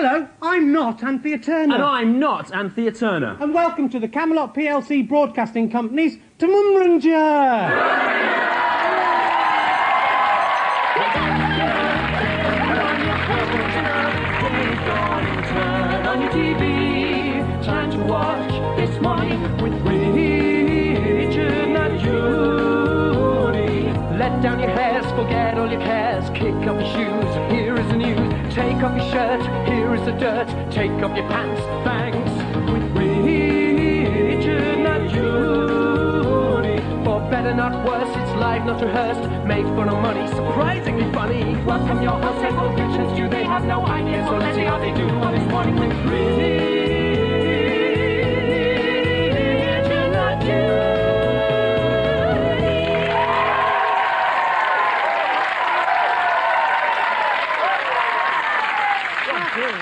Hello, I'm not Anthea Turner. And I'm not Anthea Turner. And welcome to the Camelot PLC Broadcasting Company's Tumumranger. On your TV, time to watch This Morning with Richard and Judy. Let down your hairs, forget all your cares, kick off your shoes, here is the news. Take off your shirt, here is the dirt, take off your pants, thanks, with Richard and Judy. For better not worse, it's live not rehearsed, made fun of money, surprisingly funny. Welcome your hosts, both Rich and Stu, they have no idea, so let's see how they do on This Morning with Richard and Judy.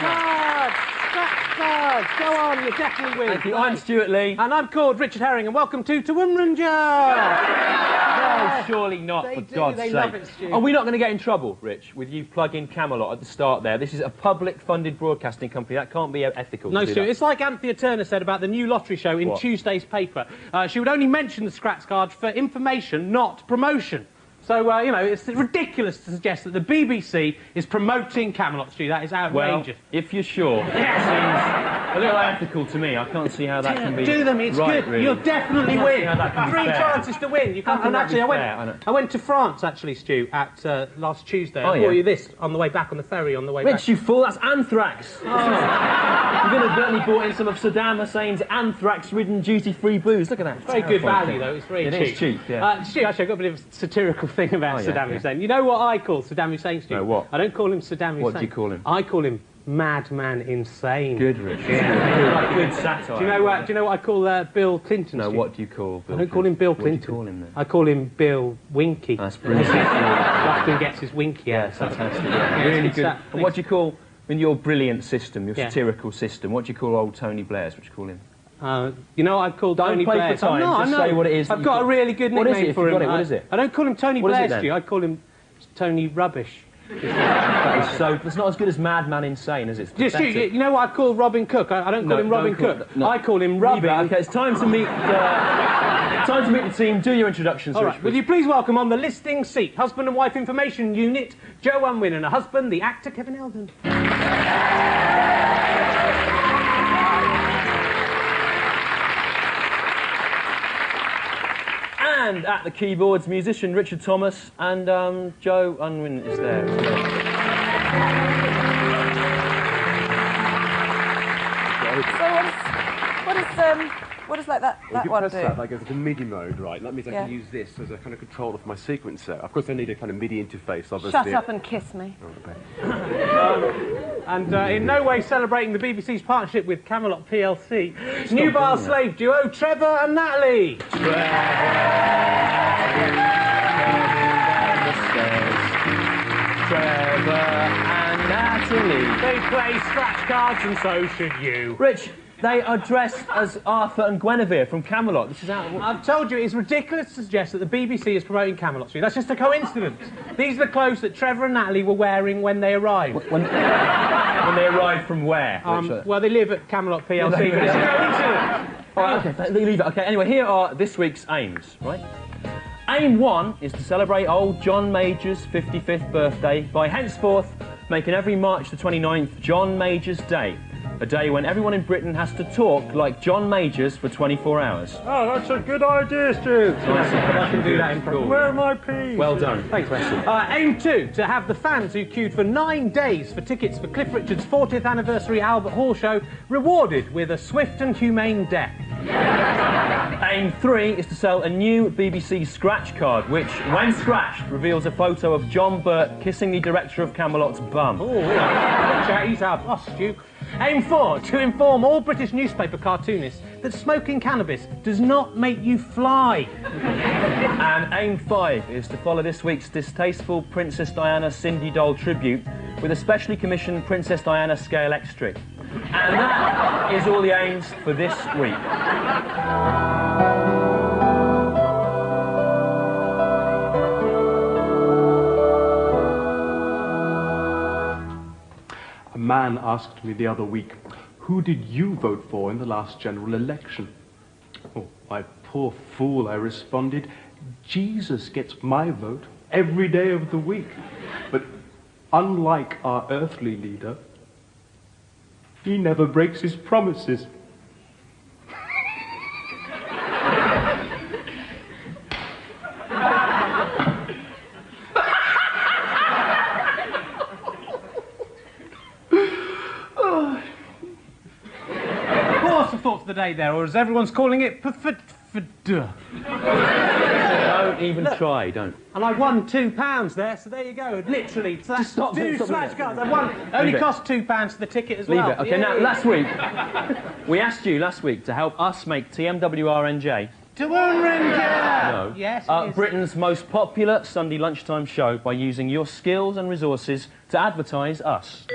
Go on, you definitely win. Thank you. I'm Stewart Lee. And I'm called Richard Herring, and welcome to Tumumranger. No, surely not, for God's sake. Love it, Stu. Are we not going to get in trouble, Rich, with you plugging Camelot at the start there? This is a public-funded broadcasting company. That can't be ethical. No, to do Stu, that. it's like Anthea Turner said about the new lottery show in What? Tuesday's paper. She would only mention the scratch card for information, not promotion. So, you know, it's ridiculous to suggest that the BBC is promoting Camelot, Stu. That is outrageous. Well, if you're sure, it seems a little ethical to me. I can't see how that can be Do them, it's right, good. really. You'll definitely I can't see win. how that can be 3 fair. chances to win. You can't. How can And that actually, be fair? I know. I went to France, actually, Stu, at last Tuesday. Oh, I brought yeah. you this on the way back on the ferry on the way Rich, back. you fool, that's anthrax. Oh. You could have certainly bought in some of Saddam Hussein's anthrax-ridden duty-free booze. Look at that. Very good Terrifying value, thing. though. It's very It cheap. is cheap, yeah. Stu, actually, I've got a bit of a satirical thing about Oh, yeah, Saddam yeah. Hussein. You know what I call Saddam Hussein, Stu? No, what? I don't call him Saddam Hussein. What do you call him? I call him Madman Insane. Good, Rich. Yeah. Good satire. Do you know what I call Bill Clinton? No, Stu? what do you call Bill I don't call him Bill What do you Clinton. call him then? I call him Bill Winky. That's brilliant. He often gets his winky out. Yeah, fantastic. Yeah, Really it's good. that- And what do you call, in your brilliant system, your Yeah. satirical system, what do you call old Tony Blair's? What do you call him? You know what I've called Don't Tony play Blair. for time, No, just I know. say what it is that I've you've got a got. really good What nickname is it, if for you've him. got it? What is it? I don't call him Tony What is Blair, it then? Stu. I call him Tony Rubbish. That is so... It's not as good as Madman Insane, is it? It's Stu, pathetic. you know what I call Robin Cook? I don't call No, him Robin don't call- Cook. no. I call him Leave Robin. it. Okay, it's time to meet the team. Do your introductions, All Rich. right, will you please welcome on the listing seat, husband and wife information unit, Joe Unwin, and a husband, the actor Kevin Eldon. And at the keyboards, musician Richard Thomas, and Joe Unwin is there as well. So what does like that If you one press do? that, that goes into MIDI mode, right? That means I can Yeah. use this as a kind of controller for my sequencer. Of course, I need a kind of MIDI interface, obviously. Shut up and kiss me. And in no way celebrating the BBC's partnership with Camelot PLC, nubile slave duo Trevor and Natalie. Trevor and Natalie. They play scratch cards, and so should you. Rich, they are dressed as Arthur and Guinevere from Camelot. This is out. I've told you, it's ridiculous to suggest that the BBC is promoting Camelot Street. That's just a coincidence. These are the clothes that Trevor and Natalie were wearing when they arrived. When they arrived from where? Well, they live at Camelot PLC, but it's a coincidence. All right, okay, leave it. Okay, anyway, here are this week's aims, right? Aim 1 is to celebrate old John Major's 55th birthday by henceforth making every March the 29th John Major's Day. A day when everyone in Britain has to talk like John Majors for 24 hours. Oh, that's a good idea, Stu. I can do that in Cool. Where are my peas? Well done. Thanks, Wesley. Aim 2, to have the fans who queued for 9 days for tickets for Cliff Richard's 40th anniversary Albert Hall show rewarded with a swift and humane death. Aim 3 is to sell a new BBC scratch card, which, when scratched, reveals a photo of John Burt kissing the director of Camelot's bum. Oh, yeah. He's our boss, Stu. Aim 4, to inform all British newspaper cartoonists that smoking cannabis does not make you fly. And aim 5 is to follow this week's distasteful Princess Diana Cindy Doll tribute with a specially commissioned Princess Diana scale extra. And that is all the aims for this week. A man asked me the other week, who did you vote for in the last general election? Oh, my poor fool, I responded, Jesus gets my vote every day of the week. But unlike our earthly leader, he never breaks his promises. Thought for the day there, or as everyone's calling it, don't even try, don't. And I won £2 there, so there you go. Literally, so that's stop two it, Smash cards. I won. Only cost £2 for the ticket as well. Leave it. Okay, now last week we asked you to help us make TMWRNJ. No. Yes, Britain's most popular Sunday lunchtime show by using your skills and resources to advertise us.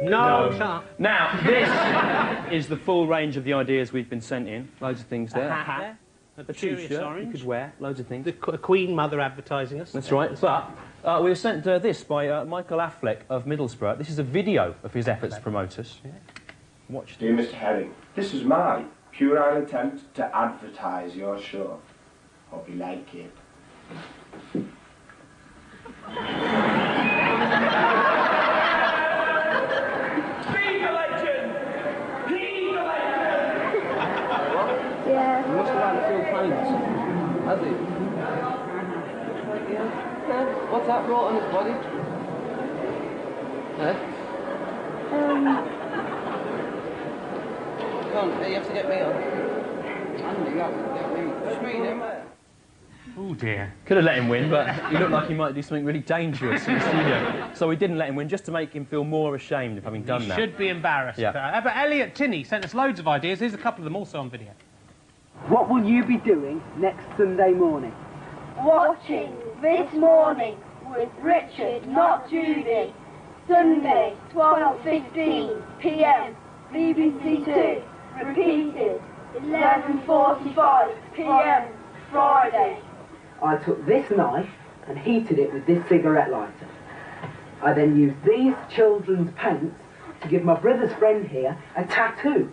No, shut up. Now, this is the full range of the ideas we've been sent in. Loads of things there. A hat there. A T-shirt orange. you could wear. Loads of things. The Queen Mother advertising us. That's right. But we were sent this by Michael Affleck of Middlesbrough. This is a video of his efforts to promote us. Yeah. Watch Dear this. Mr. Herring, this is my puerile attempt to advertise your show. Hope you like it. Yeah. You must have had a few pints, has he? What's that brought on his body? Huh? Come on, you have to get me on. Andy, you have to get me. Just read him. Oh dear. Could have let him win, but he looked like he might do something really dangerous in the studio. So we didn't let him win, just to make him feel more ashamed of having done that. He should be embarrassed. Yeah. But Elliot Tinney sent us loads of ideas. Here's a couple of them also on video. What will you be doing next Sunday morning? Watching This Morning with Richard, not Judy. Sunday, 12:15 p.m. BBC 2. Repeated, 11:45 p.m. Friday. I took this knife and heated it with this cigarette lighter. I then used these children's paints to give my brother's friend here a tattoo.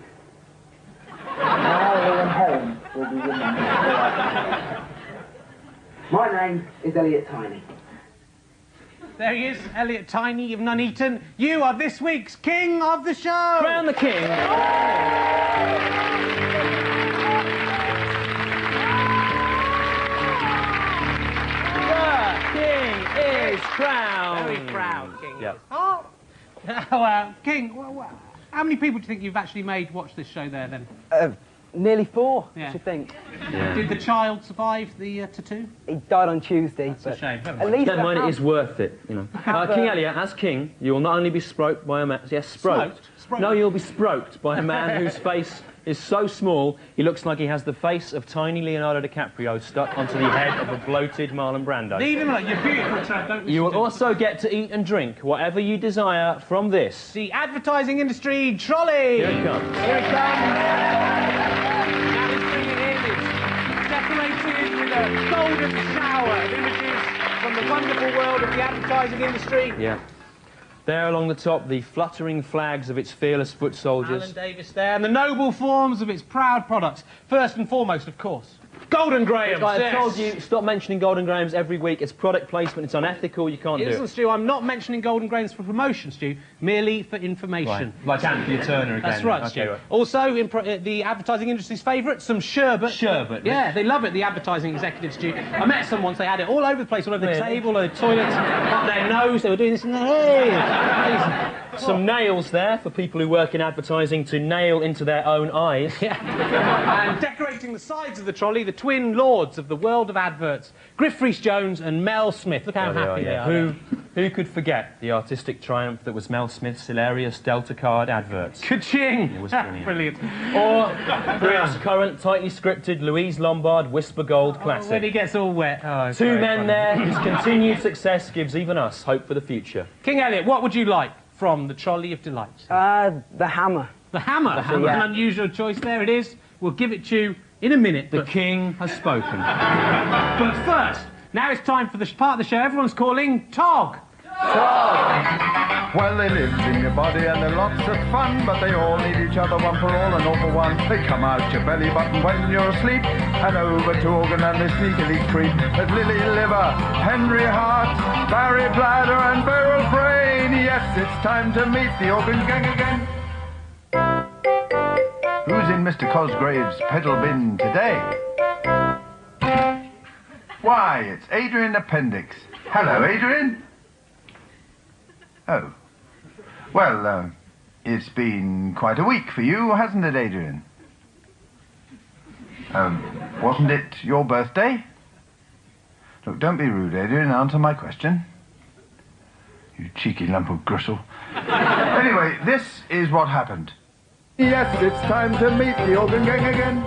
Now and home will be remembered. My name is Elliot Tiny. There he is, Elliot Tiny of Nuneaton. You are this week's King of the Show! Crown the King! The King is crowned! Very proud, King. Yep. Oh! Now, King, how many people do you think you've actually made watch this show there, then? Nearly 4, Yeah. I should think. Yeah. Did the child survive the tattoo? He died on Tuesday. That's a shame. At least Never mind, it is worth it, you know. King Elliot, as king, you will not only be stroked by a man... Yes, stroked. Smoked? No, you'll be stroked by a man whose face is so small, he looks like he has the face of tiny Leonardo DiCaprio stuck onto the head of a bloated Marlon Brando. Leave him alone. You're beautiful, chap. Don't You will listen to also get to eat and drink whatever you desire from this. the advertising industry trolley. Here it comes. Here it comes. Now let's bring it in. It's decorated with a golden shower of images from the wonderful world of the advertising industry. Yeah. There along the top, the fluttering flags of its fearless foot soldiers. Alan Davis there, and the noble forms of its proud products. First and foremost, of course, Golden Grahams. I told you, stop mentioning Golden Grahams every week. It's product placement, it's unethical, you can't do Listen, it. Stu, I'm not mentioning Golden Grahams for promotion, Stu, merely for information. Right. Like Anthony Turner again. That's right, Okay, Stu. right. Also, the advertising industry's favourite, some sherbet. Sherbet, Yeah, they love it, the advertising executives, Stu. I met some once, they had it all over the place, all over the table, all over the toilets, up their nose, they were doing this and hey! Some nails there for people who work in advertising to nail into their own eyes. Yeah. And decorating the sides of the trolley, the twin lords of the world of adverts, Griff Rhys-Jones and Mel Smith. Look how happy they are. Who could forget the artistic triumph that was Mel Smith's hilarious Delta card adverts? Ka-ching! It was brilliant. Brilliant. Or Chris current, tightly scripted Louise Lombard Whisper Gold classic. When he gets all wet. Oh, it's Two very men funny. there whose continued success gives even us hope for the future. King Elliot, what would you like from the Trolley of Delights? The hammer. The hammer. Yeah. An unusual choice there it is. We'll give it to you in a minute. The king has spoken. But first, now it's time for the part of the show everyone's calling Tog. Well, they live in your body and they're lots of fun, but they all need each other, one for all and all for one. They come out your belly button when you're asleep, and over to organ and they sneakily creep. There's Lily Liver, Henry Heart, Barry Bladder and Beryl Brain. Yes, it's time to meet the organ gang again. Who's in Mr. Cosgrave's pedal bin today? Why, it's Adrian Appendix. Hello, Adrian. Oh. Well, it's been quite a week for you, hasn't it, Adrian? Wasn't it your birthday? Look, don't be rude, Adrian. Answer my question. You cheeky lump of gristle. Anyway, this is what happened. Yes, it's time to meet the organ gang again.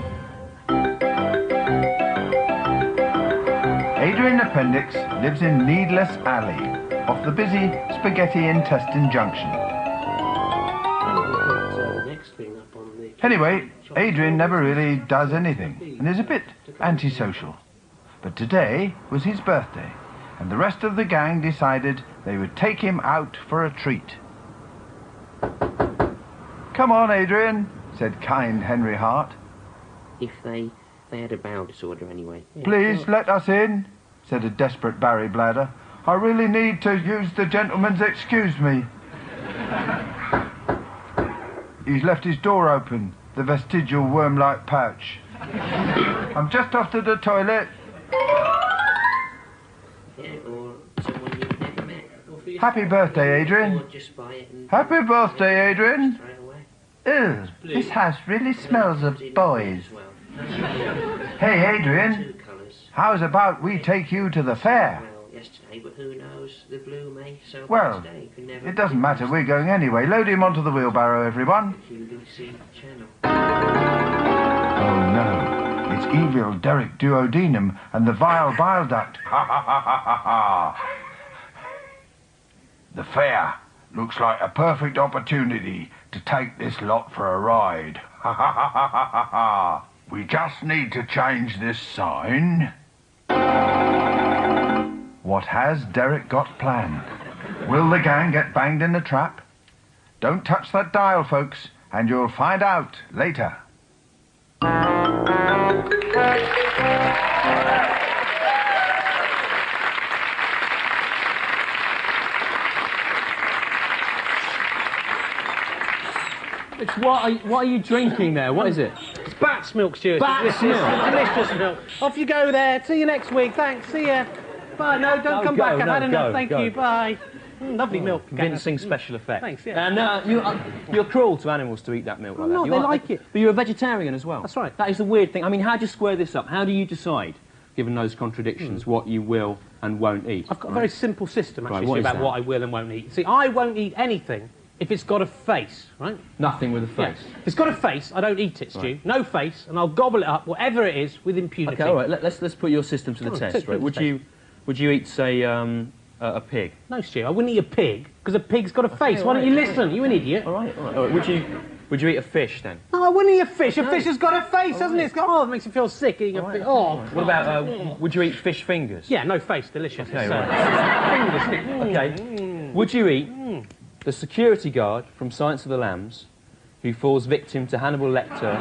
Adrian Appendix lives in Needless Alley, off the busy Spaghetti Intestine Junction. Anyway, Adrian never really does anything, and is a bit antisocial. But today was his birthday, and the rest of the gang decided they would take him out for a treat. Come on, Adrian, said kind Henry Hart. If they had a bowel disorder anyway. Please let us in, said a desperate Barry Bladder. I really need to use the gentleman's excuse me. He's left his door open, the vestigial worm-like pouch. I'm just off to the toilet. Yeah, or someone you've never met. Happy birthday, Adrian. Or just buy it and Happy birthday, Adrian. straight away. Ew, this house really smells of boys. Hey, Adrian, Two colours. how's about we take you to the fair? Well, yesterday, but who knows? The blue may so Well, today. You can never it doesn't matter, we're going anyway. Load him onto the wheelbarrow, everyone. QVC channel. Oh no, it's evil Derek Duodenum and the vile bile duct. Ha ha ha ha ha ha. The fair looks like a perfect opportunity to take this lot for a ride. Ha ha ha ha ha ha ha. We just need to change this sign. What has Derek got planned? Will the gang get banged in the trap? Don't touch that dial, folks, and you'll find out later. What are you drinking there? What is it? It's bat's milk, Stewart. Bat's milk? Delicious milk. Off you go there. See you next week. Thanks. See ya. Bye. No, don't come back. I've had enough. Thank you. Bye. Lovely milk. Convincing special effect. Thanks, yeah. And you're cruel to animals to eat that milk like that. No, they like it. But you're a vegetarian as well. That's right. That is the weird thing. I mean, how do you square this up? How do you decide, given those contradictions, what you will and won't eat? I've got a very simple system, actually, Right, about what I will and won't eat. See, I won't eat anything if it's got a face, right? Nothing with a face. Yeah. If it's got a face, I don't eat it, Stu. Right. No face, and I'll gobble it up, whatever it is, with impunity. Okay, all right. Let's put your system to the test. Right? Would you eat, say, a pig? No, Stu. I wouldn't eat a pig because a pig's got a face. Why don't you listen? You an idiot. All right. Would you eat a fish then? No, I wouldn't eat a fish. A fish has got a face, hasn't it? It's got, it makes you feel sick eating a fish. Oh. What about, would you eat fish fingers? Yeah, no face, delicious. Okay, Okay. Would you eat the security guard from Silence of the Lambs who falls victim to Hannibal Lecter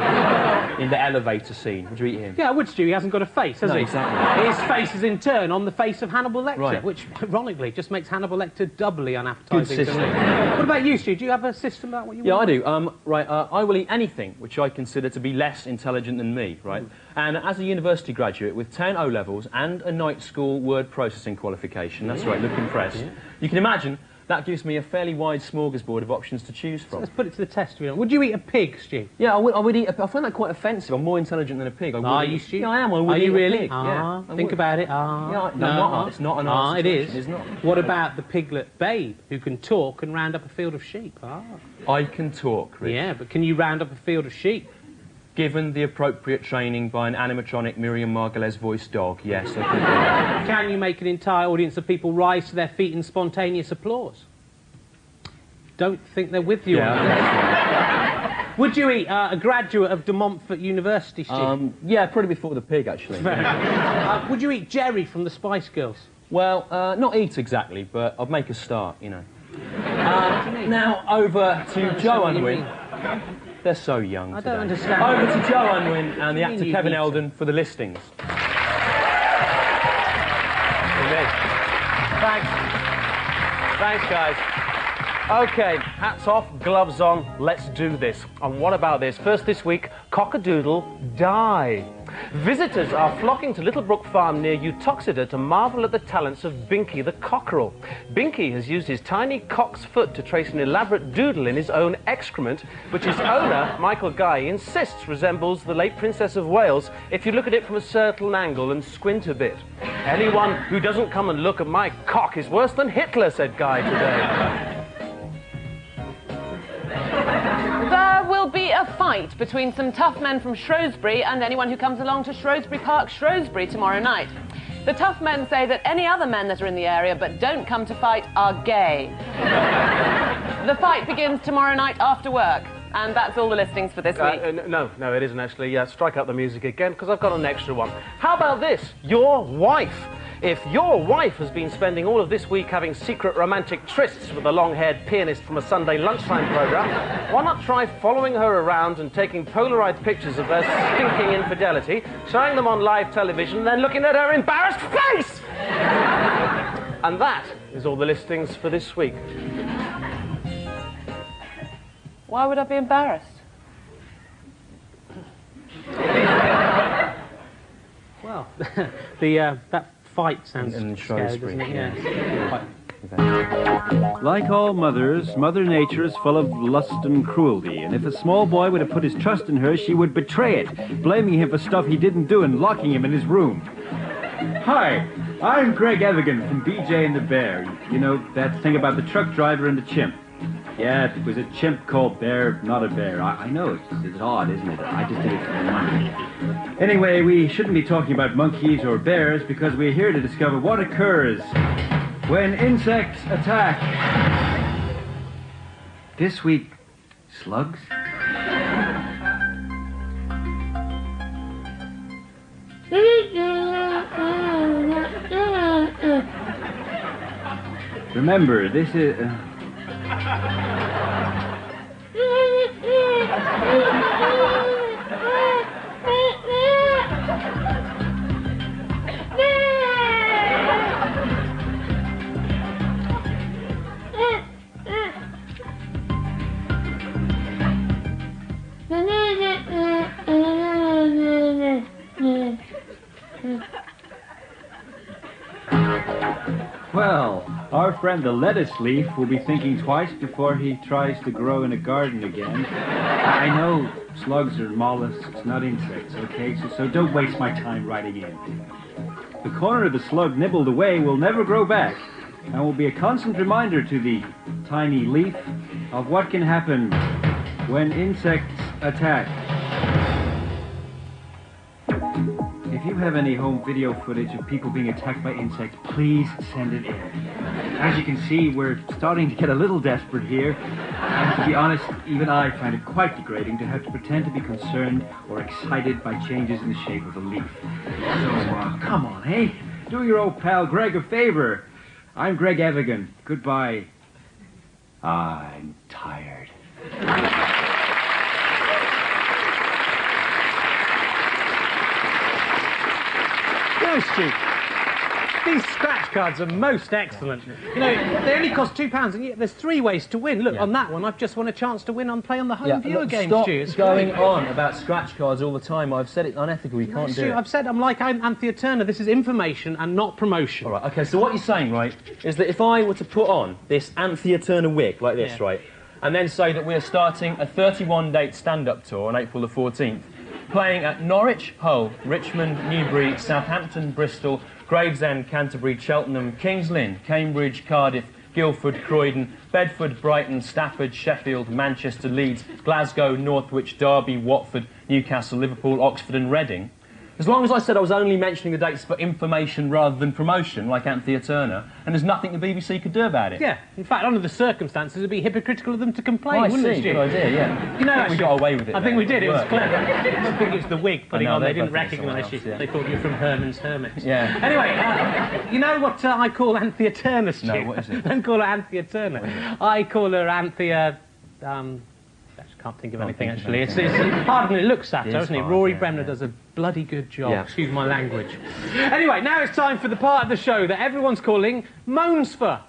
in the elevator scene? Would you eat him? Yeah, I would, Stu. He hasn't got a face, has he? Exactly. His face is in turn on the face of Hannibal Lecter, Right. which, ironically, just makes Hannibal Lecter doubly unappetising. Good system. What about you, Stu? Do you have a system about what you want? Yeah, I do. I will eat anything which I consider to be less intelligent than me, right? And as a university graduate with 10 O-levels and a night school word processing qualification, that's right, look impressed, you can imagine that gives me a fairly wide smorgasbord of options to choose from. So let's put it to the test. Would you eat a pig, Stu? Yeah, I would eat I find that quite offensive. I'm more intelligent than a pig. Are you, Stu? Yeah, I am. Are you really? Pig. Yeah, think about it. Yeah, no, it's not an answer. It is. It's not. What about the piglet Babe, who can talk and round up a field of sheep? I can talk, Rich. Yeah, but can you round up a field of sheep? Given the appropriate training by an animatronic Miriam Margolyes voiced dog, yes, I could do that. Can you make an entire audience of people rise to their feet in spontaneous applause? Don't think they're with you on that. Would you eat a graduate of De Montfort University, Stu? Yeah, probably before the pig, actually. Would you eat Jerry from the Spice Girls? Well, not eat exactly, but I'll make a start, you know. Now, over to Joe Unwin. They're so young I today. don't understand. Over to Joe Unwin and the actor Kevin Eldon for the listings. Thanks. Thanks, guys. OK, hats off, gloves on, let's do this. And what about this? First this week, cock-a-doodle die. Visitors are flocking to Littlebrook Farm near Uttoxeter to marvel at the talents of Binky the cockerel. Binky has used his tiny cock's foot to trace an elaborate doodle in his own excrement, which his owner, Michael Guy, insists resembles the late Princess of Wales if you look at it from a certain angle and squint a bit. Anyone who doesn't come and look at my cock is worse than Hitler, said Guy today. There will be a fight between some tough men from Shrewsbury and anyone who comes along to Shrewsbury Park, Shrewsbury, tomorrow night. The tough men say that any other men that are in the area but don't come to fight are gay. The fight begins tomorrow night after work. And that's all the listings for this week. No, it isn't actually. Strike out the music again, because I've got an extra one. How about this? Your wife. If your wife has been spending all of this week having secret romantic trysts with a long-haired pianist from a Sunday lunchtime programme, why not try following her around and taking Polaroid pictures of her stinking infidelity, showing them on live television, and then looking at her embarrassed face? And that is all the listings for this week. Why would I be embarrassed? Well, that fight sounds scary, doesn't it? Yeah. Like all mothers, Mother Nature is full of lust and cruelty, and if a small boy would have put his trust in her, she would betray it, blaming him for stuff he didn't do and locking him in his room. Hi, I'm Greg Evigan from BJ and the Bear. You know, that thing about the truck driver and the chimp. Yeah, it was a chimp called Bear, not a bear. I know, it's odd, isn't it? I just did it for the money. Anyway, we shouldn't be talking about monkeys or bears because we're here to discover what occurs when insects attack. This week, slugs. Remember, this is... Well, our friend the lettuce leaf will be thinking twice before he tries to grow in a garden again. I know slugs are mollusks, not insects, okay? So don't waste my time writing in. The corner of the slug nibbled away will never grow back and will be a constant reminder to the tiny leaf of what can happen when insects attack. If you have any home video footage of people being attacked by insects, please send it in. As you can see, we're starting to get a little desperate here. And to be honest, even I find it quite degrading to have to pretend to be concerned or excited by changes in the shape of a leaf. So, come on, hey? Do your old pal Greg a favor. I'm Greg Evigan. Goodbye. I'm tired. No, Stu. These scratch cards are most excellent. You know, they only cost £2, and yet there's 3 ways to win. Look, on that one, I've just won a chance to win on Play on the Home Viewer game, Stu. Stop going on about scratch cards all the time. I've said it unethical. You can't do it. I've said I'm like Anthea Turner. This is information and not promotion. All right, OK, so what you're saying, right, is that if I were to put on this Anthea Turner wig like this, right, and then say that we're starting a 31-date stand-up tour on April the 14th, playing at Norwich, Hull, Richmond, Newbury, Southampton, Bristol, Gravesend, Canterbury, Cheltenham, Kings Lynn, Cambridge, Cardiff, Guildford, Croydon, Bedford, Brighton, Stafford, Sheffield, Manchester, Leeds, Glasgow, Northwich, Derby, Watford, Newcastle, Liverpool, Oxford and Reading, As long as I said I was only mentioning the dates for information rather than promotion, like Anthea Turner, and there's nothing the BBC could do about it. Yeah, in fact, under the circumstances, it'd be hypocritical of them to complain, I wouldn't see, it, Stu? good idea, yeah. You know, I think we got away with it. I think we did, it was worked. clever. I think it's the wig putting on, they didn't both think recognise you. someone else, They thought you were from Herman's Hermits. Yeah. Anyway, you know what I call Anthea Turner, Stu? No, what is it? Don't call her Anthea Turner. I call her Anthea... I can't think of anything, actually. It's hard when it looks at her, isn't it? Rory Bremner does a bloody good job. Yeah. Excuse my language. Anyway, now it's time for the part of the show that everyone's calling Moans for.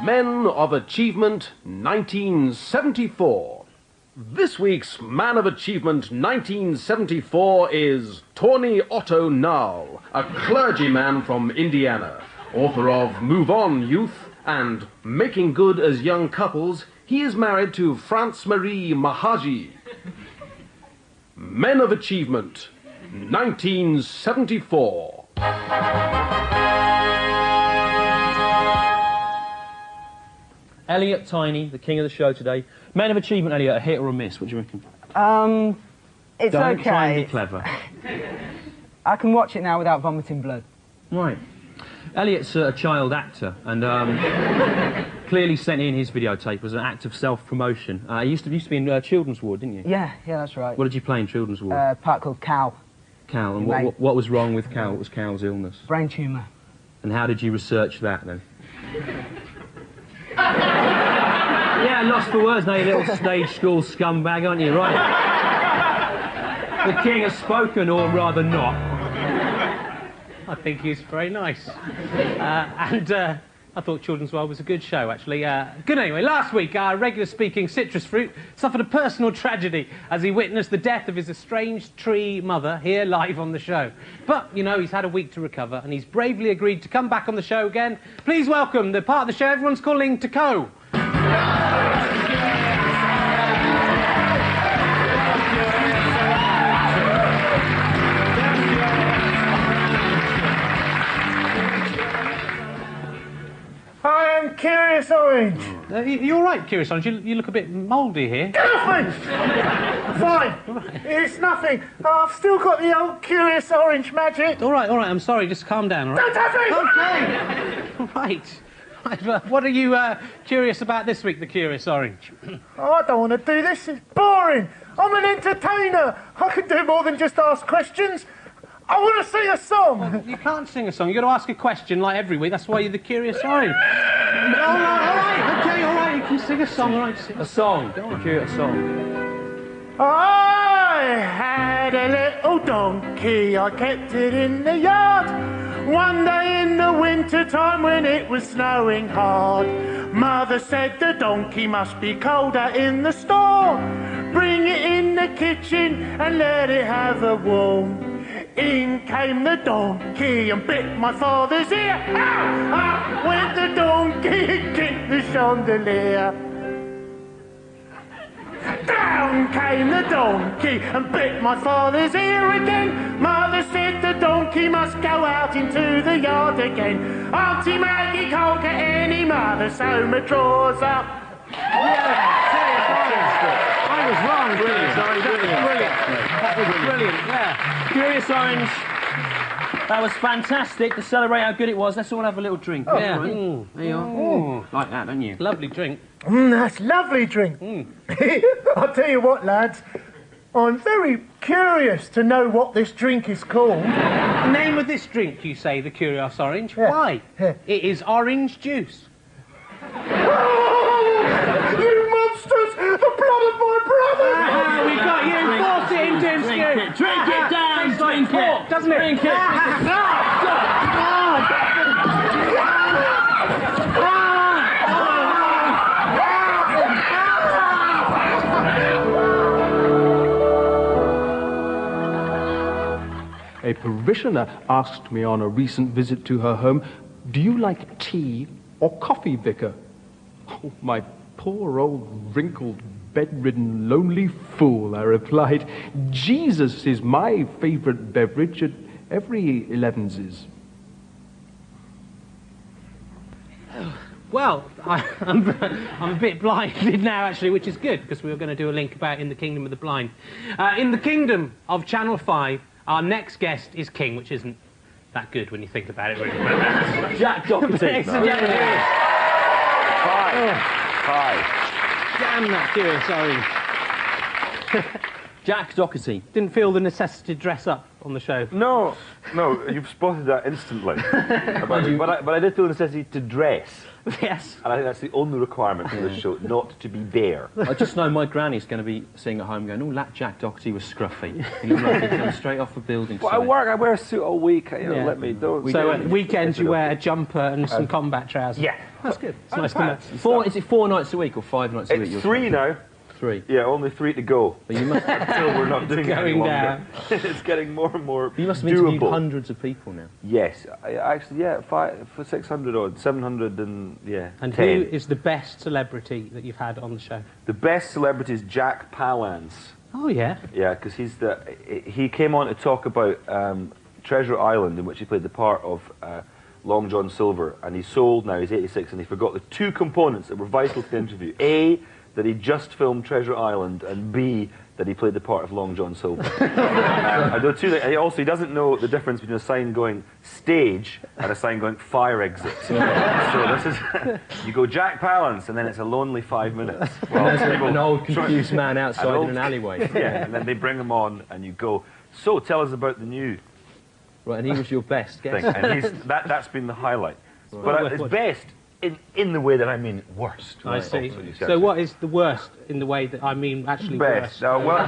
Men of Achievement 1974. This week's Man of Achievement 1974 is Tawny Otto Nall, a clergyman from Indiana. Author of Move On, Youth and Making Good as Young Couples, he is married to France Marie Mahaji. Men of Achievement 1974. Elliot Tiny, the king of the show today. Men of Achievement, Elliot, a hit or a miss? What do you reckon? It's Don't okay. try and be clever. I can watch it now without vomiting blood. Right. Elliot's a child actor, and clearly sent in his videotape as an act of self-promotion. You used to be in Children's Ward, didn't you? Yeah, that's right. What did you play in Children's Ward? Part called Cal. Cal, and what was wrong with Cal? What was Cal's illness? Brain tumour. And how did you research that, then? Yeah, lost for words now, you little stage school scumbag, aren't you? Right. The king has spoken, or rather not. I think he's very nice. I thought Children's World was a good show, actually. Good anyway. Last week, our regular-speaking citrus fruit suffered a personal tragedy as he witnessed the death of his estranged tree mother here live on the show. But, you know, he's had a week to recover, and he's bravely agreed to come back on the show again. Please welcome the part of the show everyone's calling Taco. I am Curious Orange. You all right, Curious Orange? You look a bit mouldy here. Nothing! Fine. It's nothing. I've still got the old Curious Orange magic. All right, I'm sorry. Just calm down, all right? Don't touch me! Okay. Right. What are you curious about this week, the Curious Orange? Oh, I don't want to do this. It's boring. I'm an entertainer. I can do more than just ask questions. I want to sing a song. Well, you can't sing a song. You've got to ask a question like every week. That's why you're the Curious Orange. all right. You can sing a song. All right, sing a song. Go on. A song. I had a little donkey. I kept it in the yard. One day in the winter time when it was snowing hard, Mother said the donkey must be colder in the store. Bring it in the kitchen and let it have a warm. In came the donkey and bit my father's ear. Ow! Up went the donkey and kicked the chandelier. Down came the donkey and bit my father's ear again. Mother said the donkey must go out into the yard again. Auntie Maggie can't get any mother, so my drawers up. I was wrong. Brilliant. That was brilliant, yeah. Curious Orange. That was fantastic. To celebrate how good it was, let's all have a little drink. Oh, yeah. There you are. Like that, don't you? Lovely drink. That's lovely drink. I'll tell you what, lads. I'm very curious to know what this drink is called. The name of this drink, you say, the Curious Orange? Yeah. Why? Yeah. It is orange juice. You monsters! The blood of my brother! We got you! Force it into him, Stu! Drink it down! Drink it! Doesn't it? Drink it! A parishioner asked me on a recent visit to her home, "Do you like tea or coffee, Vicar?" Oh, my poor old wrinkled, bedridden, lonely fool, I replied. Jesus is my favourite beverage at every 11's. Well, I'm a bit blinded now, actually, which is good, because we were going to do a link about In the Kingdom of the Blind. In the Kingdom of Channel 5, our next guest is king, which isn't that good when you think about it, really. Jack Doherty. Hi. Damn that curious orange. Jack Doherty. Didn't feel the necessity to dress up on the show. No, you've spotted that instantly. but I did feel the necessity to dress. Yes. And I think that's the only requirement for this show, not to be bare. I just know my granny's going to be sitting at home going, oh, that Jack Doherty was scruffy. He looked like he came straight off a building Well, site. I wear a suit all week. Let me don't. So at weekends you wear a jumper and some combat trousers? Yeah. That's good. It's nice to know. Is it 4 nights a week or 5 nights a week? It's 3 now. 3. Yeah, only 3 to go. But you must until we're not doing it any going longer. down. It's getting more and more You must have doable. interviewed hundreds of people now. Yes, actually, yeah, 600 odd, 700 and yeah. And 10. who is the best celebrity that you've had on the show? The best celebrity is Jack Palance. Oh yeah. Yeah, because he came on to talk about Treasure Island, in which he played the part of Long John Silver, and he's sold now. He's 86, and he forgot the 2 components that were vital to the interview: A, that he just filmed Treasure Island, and B, that he played the part of Long John Silver. I do 2 things. Also, he doesn't know the difference between a sign going stage and a sign going fire exit. So this is, you go Jack Palance, and then it's a lonely 5 minutes. Well, an old confused man outside in an alleyway. Yeah, and then they bring him on, and you go, so tell us about the new. Right, and he was your best guest. And that's been the highlight. Right. But it's best in the way that I mean worst. I see. So what is the worst in the way that I mean actually best? worst? Well,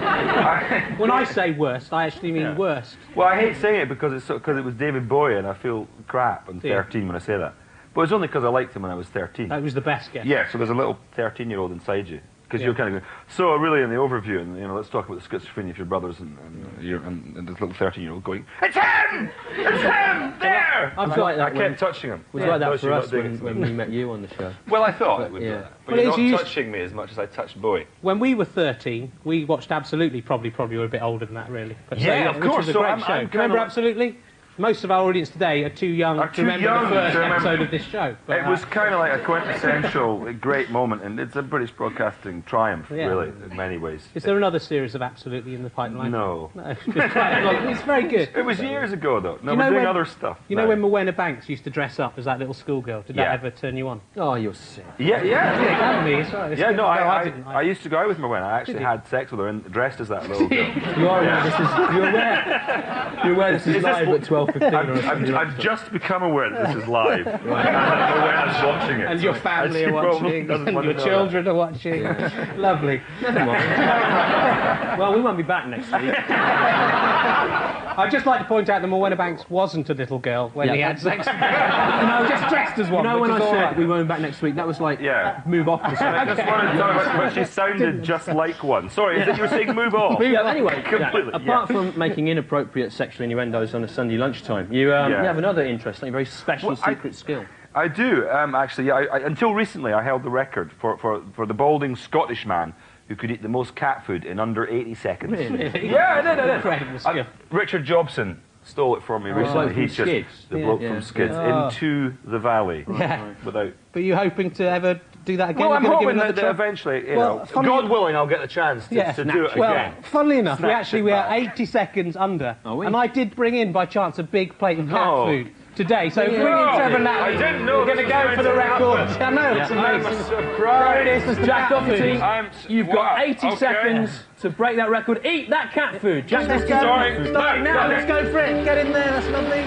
when I say worst, I actually mean worst. Well, I hate saying it because it was David Bowie, and I feel crap. I'm 13 when I say that. But it's only because I liked him when I was 13. That was the best guess. Yeah, so there's a little 13-year-old inside you. Because you're kind of going, so really in the overview, and let's talk about the schizophrenia of your brothers, and this little 13-year-old going, it's him! It's him! There! I kept touching him. It was like that for us when we met you on the show. Well, I thought it would be that. But you're not touching me as much as I touched Bowie. When we were 13, we watched Absolutely, probably were a bit older than that, really. But yeah, of course. Which was a great show. Remember Absolutely? Most of our audience today are too young to remember the first episode of this show. But, it was kind of like a quintessential great moment, and it's a British broadcasting triumph, really, in many ways. Is there another series of Absolutely in the pipeline? No. It's very good. It was years ago, though. No, we're doing other stuff. You know when Morwenna Banks used to dress up as that little schoolgirl? Did that ever turn you on? Oh, you're sick. Yeah. Yeah, no, I used to go out with Morwenna. I actually had sex with her and dressed as that little girl. You are aware. You're aware this is live at 12:15 or something. I've just become aware that this is live. And Morwenna's watching it. And your family are watching. And your children are watching. Lovely. Never mind. Well, we won't be back next week. I'd just like to point out that Morwenna Banks wasn't a little girl when he had sex. No, just dressed as one. You know, when I said we won't be back next week, that was like, move off the I just wanted to talk about, but she sounded just like one. Sorry, is it you were saying move off? Anyway, apart from making inappropriate sexual innuendos on a Sunday lunchtime, you have another interesting, very special secret skill. I do, actually. Until recently, I held the record for the balding Scottish man who could eat the most cat food in under 80 seconds. Really? Yeah, I did. Incredible skill. Richard Jobson stole it from me recently. He just the bloke from Skids into the valley without. But you're hoping to ever do that again? Well, I'm hoping that eventually, God willing, I'll get the chance to do it again. Well, funnily enough, we are 80 seconds under, and I did bring in by chance a big plate of cat food today. So bring in Trevor now. I didn't know. We're going to go for the record. I know, it's amazing. I'm surprised. There it is, Jack Doherty. You've got 80 seconds to break that record. Eat that cat food. Jack Let's go. Start now. Let's go for it. Get in there. That's lovely.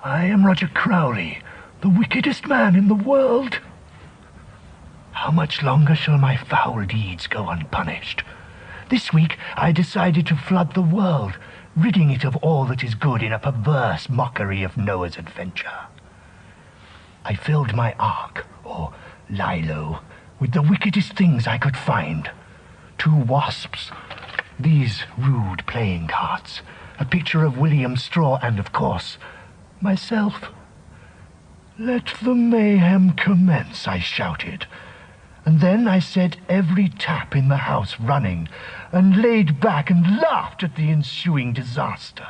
I am Roger Crowley, the wickedest man in the world. How much longer shall my foul deeds go unpunished? This week I decided to flood the world, ridding it of all that is good in a perverse mockery of Noah's adventure. I filled my ark, or Lilo, with the wickedest things I could find. 2 wasps, these rude playing cards, a picture of William Straw, and, of course, myself. Let the mayhem commence, I shouted. And then I set every tap in the house running, and laid back and laughed at the ensuing disaster.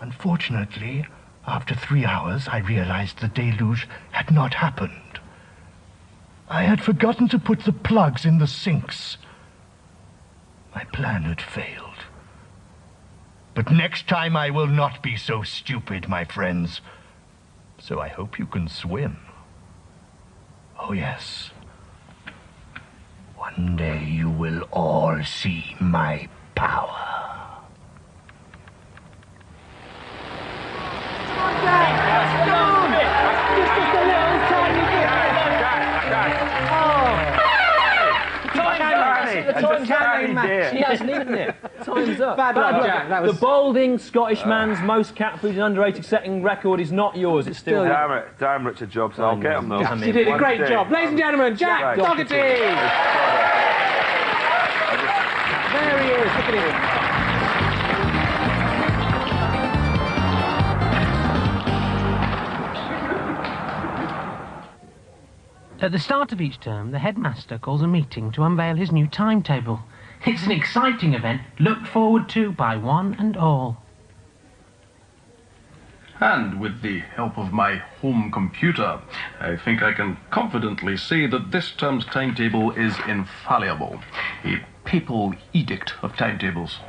Unfortunately, after 3 hours, I realized the deluge had not happened. I had forgotten to put the plugs in the sinks. My plan had failed. But next time I will not be so stupid, my friends. So I hope you can swim. Oh yes. One day you will all see my power. He hasn't eaten it. Time's up. Bad luck, Jack. That was... The balding Scottish man's most cat food and underrated setting record is not yours. It's still... Damn Richard Jobs. I'll get him though. You did a great job. Ladies and gentlemen, Jack Doherty! There he is. Look at him. At the start of each term, the headmaster calls a meeting to unveil his new timetable. It's an exciting event looked forward to by one and all. And with the help of my home computer, I think I can confidently say that this term's timetable is infallible. A papal edict of timetables.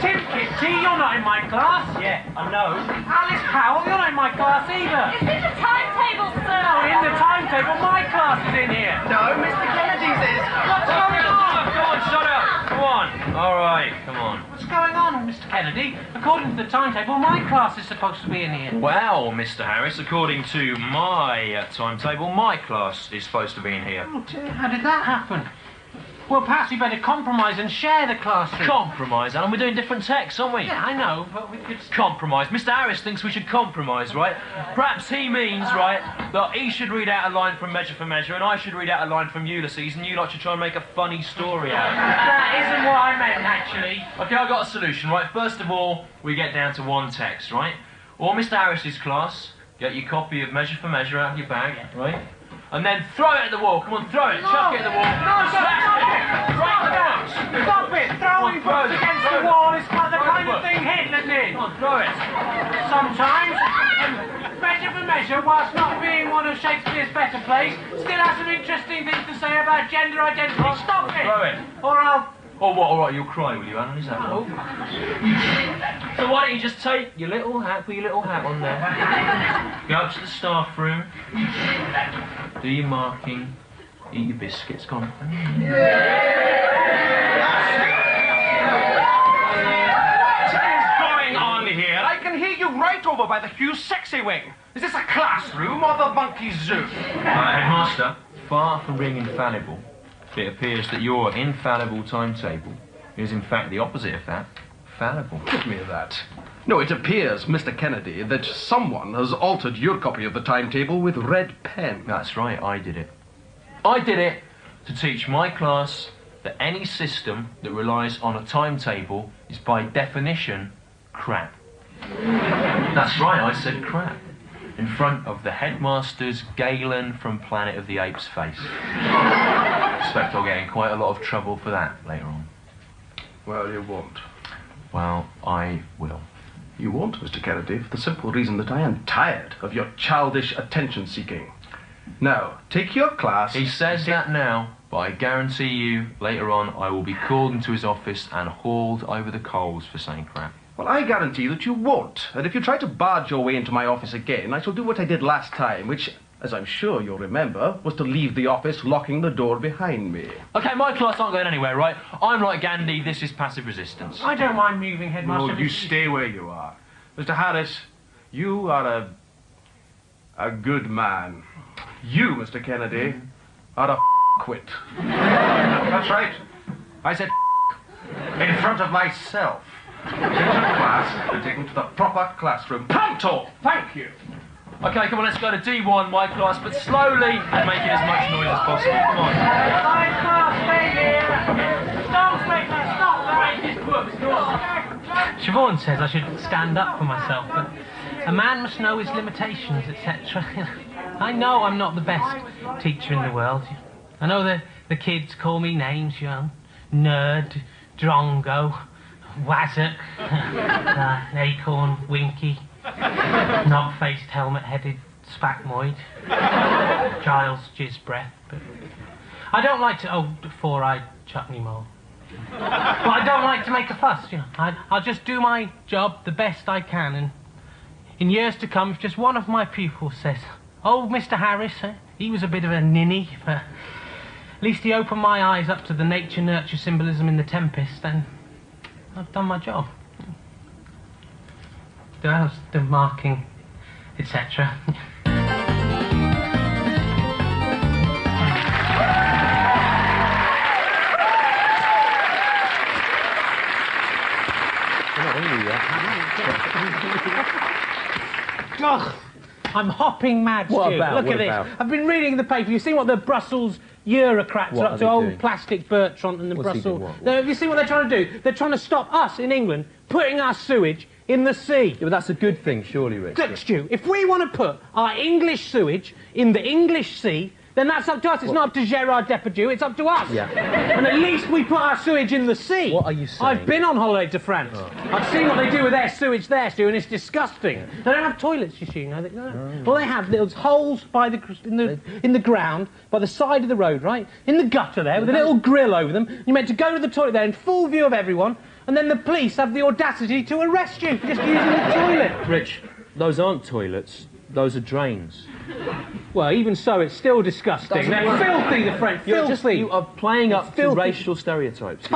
Tim Kitty, you're not in my class. Yeah, I know. Alice Powell, you're not in my class either. It's in the timetable, sir. No, in the timetable, my class is in here. No, Mr. Kennedy's is. What's going on? Come on, shut up. Come on. All right, come on. What's going on, Mr. Kennedy? According to the timetable, my class is supposed to be in here. Well, Mr. Harris, according to my timetable, my class is supposed to be in here. Oh dear, how did that happen? Well, perhaps we better compromise and share the classroom. Compromise, Alan? We're doing different texts, aren't we? Yeah, I know, but we could... Compromise. Mr. Harris thinks we should compromise, right? Perhaps he means, right, that he should read out a line from Measure for Measure and I should read out a line from Ulysses and you like to try and make a funny story out of it. That isn't what I meant, actually. OK, I've got a solution, right? First of all, we get down to one text, right? Or Mr. Harris's class, get your copy of Measure for Measure out of your bag, right? And then throw it at the wall. Come on, throw it. Chuck it at the wall. Stop it! Throwing books against the wall is kind of the kind of thing Hitler did. Come on, throw it. Sometimes, Measure for Measure, whilst not being one of Shakespeare's better plays, still has some interesting things to say about gender identity. Stop it! Throw it. Or I'll... Oh, what? All right, you'll cry, will you, Alan? Is that all? So why don't you just take your little hat, put your little hat on there, go up to the staff room, do your marking, eat your biscuits, come on. What is going on here? I can hear you right over by the Hugh Sexy Wing. Is this a classroom or the monkey zoo? Headmaster, far from being infallible, it appears that your infallible timetable is in fact the opposite of that, fallible. Give me that. No, it appears, Mr. Kennedy, that someone has altered your copy of the timetable with red pen. That's right, I did it. I did it to teach my class that any system that relies on a timetable is by definition crap. That's right, I said crap. In front of the headmaster's Galen from Planet of the Apes face. I expect I'll get in quite a lot of trouble for that later on. Well, you won't. Well, I will. You won't, Mr. Kennedy, for the simple reason that I am tired of your childish attention-seeking. Now, take your class... He says that now, but I guarantee you, later on, I will be called into his office and hauled over the coals for saying crap. Well, I guarantee that you won't. And if you try to barge your way into my office again, I shall do what I did last time, which, as I'm sure you'll remember, was to leave the office locking the door behind me. OK, my class aren't going anywhere, right? I'm like Gandhi, this is passive resistance. I don't mind moving, Headmaster. No, you stay where you are. Mr. Harris, you are a good man. You, Mr. Kennedy, are a quit. That's right. I said in front of myself. Take to class and take them to the proper classroom. Pronto! Thank you. OK, come on, let's go to D1, my class, but slowly and making as much noise as possible. Come on. My class, stay here. Stop, Siobhan says I should stand up for myself, but a man must know his limitations, etc. I know I'm not the best teacher in the world. I know the kids call me names, you know, nerd, Drongo, Wazzock, Acorn, Winky, knob-faced, helmet-headed Spacmoid, Giles Jizzbreath, but I don't like to... Oh, four-eyed Chuckney Mole. But I don't like to make a fuss, you know. I'll just do my job the best I can, and in years to come, if just one of my pupils says, "Oh, Mr. Harris, he was a bit of a ninny, but at least he opened my eyes up to the nature-nurture symbolism in the Tempest," then I've done my job. The marking, etc. Ugh, I'm hopping mad, Stu. Look at this. I've been reading the paper. You've seen what the Brussels bureaucrats are up to, old plastic Bertrand and the Brussels... Have you seen what they're trying to do? They're trying to stop us in England putting our sewage in the sea. Yeah, but that's a good thing, surely, Rich. Look, Stu, if we want to put our English sewage in the English sea, then that's up to us. It's not up to Gerard Depardieu, it's up to us. Yeah. And at least we put our sewage in the sea. What are you saying? I've been on holiday to France. Oh. I've seen what they do with their sewage there, Stu, and it's disgusting. Yeah. They don't have toilets, you see. No. Well, they have little holes in the ground, by the side of the road, right? In the gutter there, with a little grill over them. You're meant to go to the toilet there in full view of everyone, and then the police have the audacity to arrest you for just using the toilet. Rich, those aren't toilets. Those are drains. Well, even so, it's still disgusting. They're filthy, the French. Filthy. You are playing up to racial stereotypes.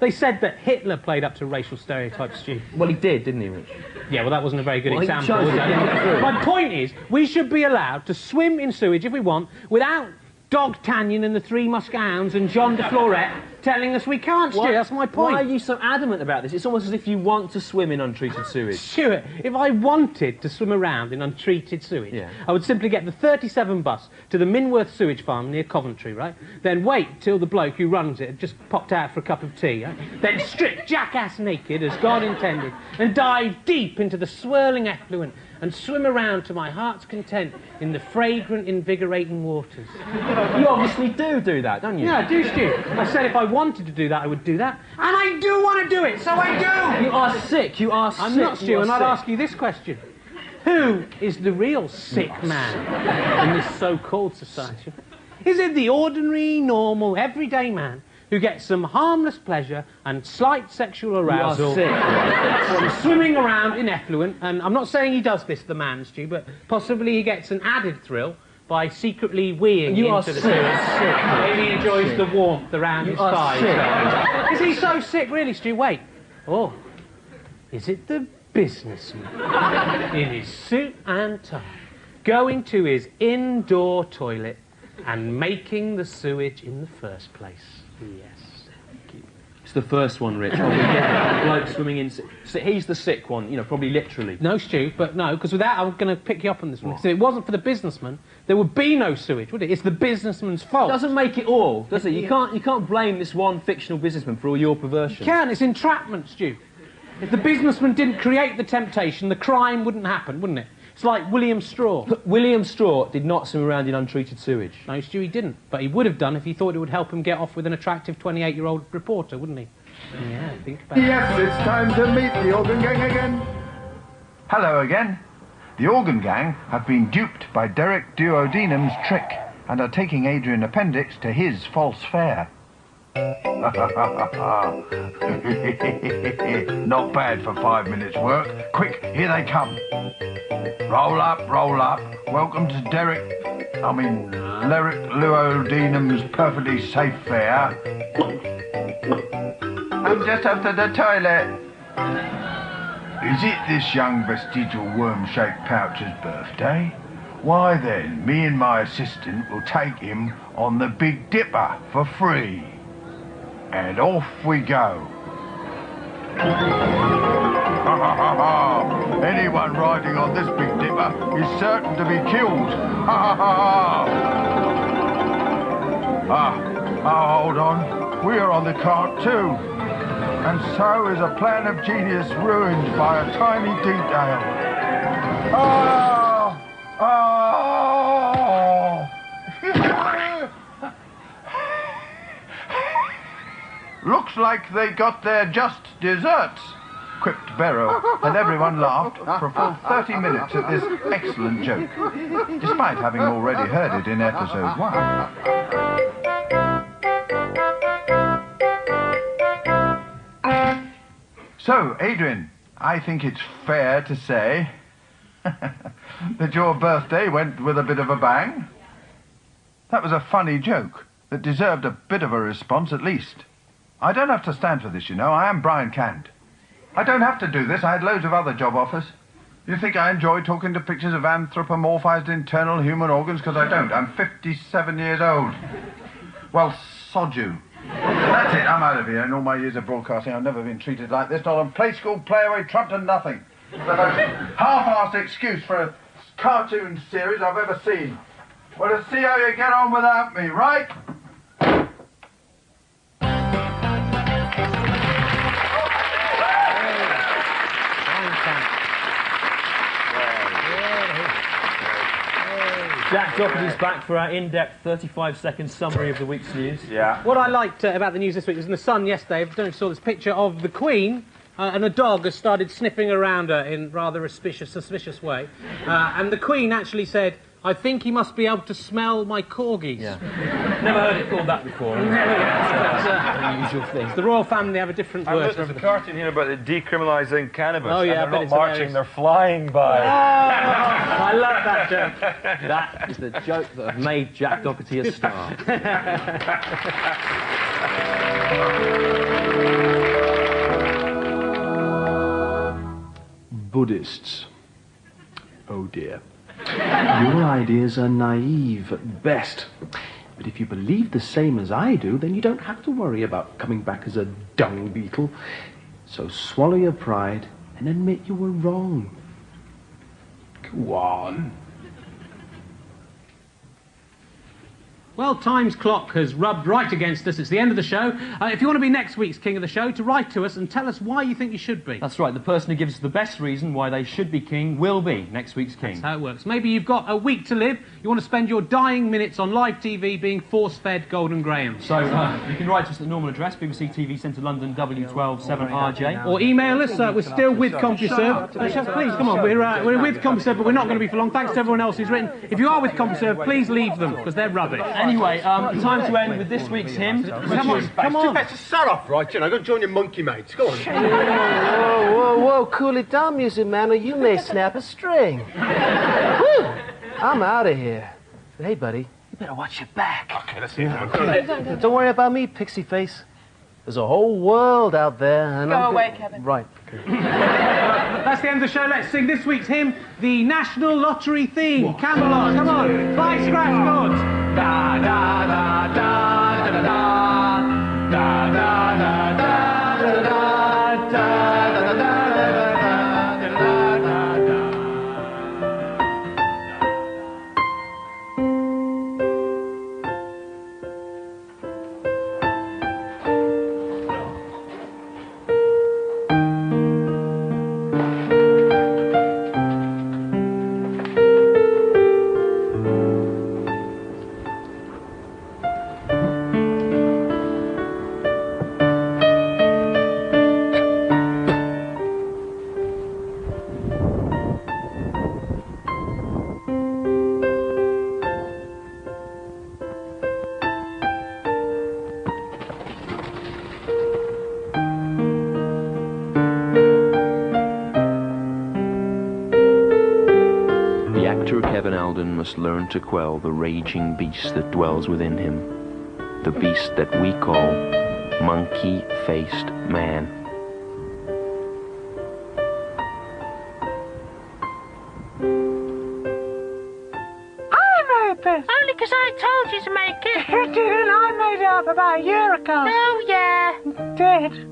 They said that Hitler played up to racial stereotypes, Stu. Well, he did, didn't he, Rich? Yeah, well, that wasn't a very good example, was it? My point is, we should be allowed to swim in sewage if we want, without D'Artagnan and the Three Muskehounds and John de Florette telling us we can't, Stu. That's my point. Why are you so adamant about this? It's almost as if you want to swim in untreated sewage. Stuart, if I wanted to swim around in untreated sewage, I would simply get the 37 bus to the Minworth sewage farm near Coventry, right? Then wait till the bloke who runs it had just popped out for a cup of tea, right? Then strip jackass naked, as God intended, and dive deep into the swirling effluent and swim around to my heart's content in the fragrant, invigorating waters. You obviously do that, don't you? Yeah, I do, Stu. I said if I wanted to do that, I would do that. And I do want to do it, so I do! You are sick, you are sick. I'm not, Stu, and I'd ask you this question. Who is the real sick man in this so-called society? Is it the ordinary, normal, everyday man who gets some harmless pleasure and slight sexual arousal from swimming around in effluent? And I'm not saying he does this, the man, Stu, but possibly he gets an added thrill by secretly weeing into the sewage. Maybe he enjoys the warmth around his thighs. Is he so sick, really, Stu? Wait. Oh, is it the businessman in his suit and tie, going to his indoor toilet and making the sewage in the first place? Yes. It's the first one, Rich. Oh, we get it. The bloke swimming in... So he's the sick one, you know, probably literally. No, Stu, but no, because with that, I'm going to pick you up on this one. If it wasn't for the businessman, there would be no sewage, would it? It's the businessman's fault. It doesn't make it all, does it? You can't blame this one fictional businessman for all your perversion. You can. It's entrapment, Stu. If the businessman didn't create the temptation, the crime wouldn't happen, wouldn't it? It's like William Straw. But William Straw did not swim around in untreated sewage. No, Stu, he didn't. But he would have done if he thought it would help him get off with an attractive 28-year-old reporter, wouldn't he? Yeah, think about it. Yes, it's time to meet the organ gang again. Hello again. The organ gang have been duped by Derek Duodenum's trick and are taking Adrian Appendix to his false fare. Not bad for 5 minutes work. Quick, here they come. Roll up, roll up. Welcome to Lyric Duodenum's perfectly safe fare. I'm just after the toilet. Is it this young vestigial worm-shaped poucher's birthday? Why then, me and my assistant will take him on the Big Dipper for free. And off we go. Anyone riding on this Big Dipper is certain to be killed. Hold on. We are on the cart too. And so is a plan of genius ruined by a tiny detail. Looks like they got their just desserts, quipped Barrow, and everyone laughed for a full 30 minutes at this excellent joke, despite having already heard it in episode 1. So, Adrian, I think it's fair to say that your birthday went with a bit of a bang. That was a funny joke that deserved a bit of a response at least. I don't have to stand for this, you know. I am Brian Cant. I don't have to do this. I had loads of other job offers. You think I enjoy talking to pictures of anthropomorphized internal human organs? Because I don't. I'm 57 years old. Well, sod you. That's it. I'm out of here. In all my years of broadcasting, I've never been treated like this. Not on play school, play away, trumped and nothing. The most half-assed excuse for a cartoon series I've ever seen. Well, let's see how you get on without me, right? Jack Doherty's back for our in-depth 35-second summary of the week's news. Yeah. What I liked about the news this week was in The Sun yesterday. I don't know if you saw this picture of the Queen, and a dog has started sniffing around her in rather a suspicious way. And the Queen actually said, "I think he must be able to smell my corgis." Yeah. Never heard it called that before. Unusual things. The royal family have a different word. There's a cartoon here about the decriminalising cannabis. Oh, yeah, and I bet they're it's not marching, hilarious. they're flying by. Oh, I love that joke. That is the joke that have made Jack Doherty a star. Buddhists. Oh dear. Your ideas are naive at best. But if you believe the same as I do, then you don't have to worry about coming back as a dung beetle. So swallow your pride and admit you were wrong. Go on. Well, Time's clock has rubbed right against us. It's the end of the show. If you want to be next week's King of the Show, to write to us and tell us why you think you should be. That's right, the person who gives us the best reason why they should be king will be next week's king. That's how it works. Maybe you've got a week to live. You want to spend your dying minutes on live TV being force-fed Golden Graham. So you can write to us at the normal address, BBC TV Centre London, W12 7RJ. Or email us. We're still with CompuServe. Please, come on. We're with CompuServe, but we're not going to be for long. Thanks to everyone else who's written. If you are with CompuServe, please leave them, because they're rubbish. Anyway, time to end with this week's hymn. Come on. Just shut off, right? You know, go join your monkey mates. Go on. Whoa, cool it down, music man, or you may snap a string. Whew, I'm out of here. Hey, buddy, you better watch your back. Okay, let's see. Yeah. Don't worry about me, pixie face. There's a whole world out there. And Go away, Kevin. Right. That's the end of the show. Let's sing this week's hymn, the National Lottery theme. Camelot, come on. Buy scratch cards. Da da da da da da da da da da da da da da da. Must learn to quell the raging beast that dwells within him, the beast that we call monkey-faced man. I made this. Only because I told you to make it. You didn't. I made it up about a year ago. Oh, yeah. Did.